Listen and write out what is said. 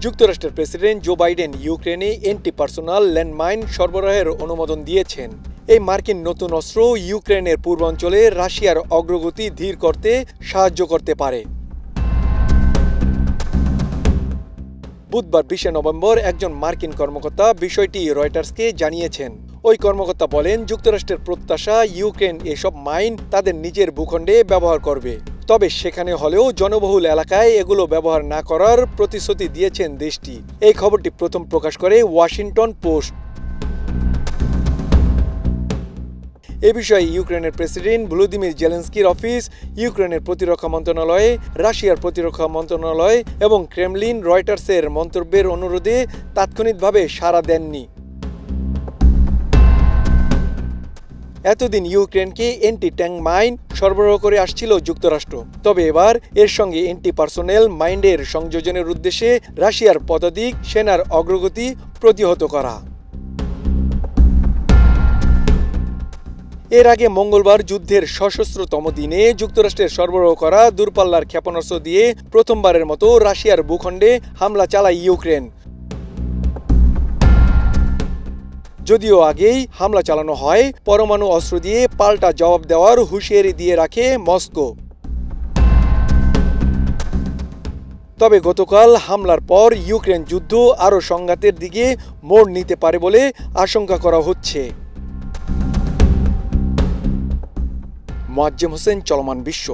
যুক্তরাষ্ট্রের president Joe Biden ইউক্রেনে anti personal landmine সরবরাহের অনুমোদন দিয়েছেন। এই মার্কিন নতুন অস্ত্র ইউক্রেনের পূর্বাঞ্চলে রাশিয়ার অগ্রগতি ধীর করতে সাহায্য করতে পারে। বুধবার 20 নভেম্বর একজন মার্কিন কর্মকর্তা বিষয়টি রয়টার্সকে জানিয়েছেন। ওই কর্মকর্তা বলেন, যুক্তরাষ্ট্রের প্রত্যাশা ইউক্রেন এসব মাইন তাদের নিজের ভূখণ্ডে ব্যবহার করবে। তবে সেখানে হলেও জনবহুল এলাকায় এগুলো ব্যবহার না করার প্রতিশ্রুতি দিয়েছেন দেশটি। এই খবরটি প্রথম প্রকাশ করে ওয়াশিংটন পোস্ট। এ বিষয়ে ইউক্রেনের প্রেসিডেন্ট ভলোদিমির জেলেনস্কির অফিস, ইউক্রেনের প্রতিরক্ষা মন্ত্রণালয়, রাশিয়ার প্রতিরক্ষা মন্ত্রণালয় এবং ক্রেমলিন রয়টার্সের মন্তব্যের অনুরোধে তাৎক্ষণিকভাবে সাড়া দেননি। এতদিন ইউক্রেনকে অ্যান্টি ট্যাঙ্ক মাইন সরবরাহ করে আসছিল যুক্তরাষ্ট্র। তবে এবার এর সঙ্গে অ্যান্টি পার্সোনেল মাইন্ডের সংযোজনের উদ্দেশ্যে রাশিয়ার পদাতিক সেনার অগ্রগতি প্রতিহত করা। এর আগে মঙ্গলবার যুদ্ধের সশস্ত্রতম দিনে যুক্তরাষ্ট্রের সরবরাহ করা দূরপাল্লার ক্ষেপণাস্ত্র দিয়ে প্রথমবারের মতো রাশিয়ার ভূখণ্ডে হামলা চালায় ইউক্রেন। যদিও আগেই হামলা চালানো হয়, পরমাণু অস্ত্র দিয়ে পাল্টা জবাব দেওয়ার হুঁশিয়ারি দিয়ে রাখে মস্কো। তবে গতকাল হামলার পর ইউক্রেন যুদ্ধ আরও সংঘাতের দিকে মোড় নিতে পারে বলে আশঙ্কা করা হচ্ছে। মোয়াজ্জেম হোসেন, চলমান বিশ্ব।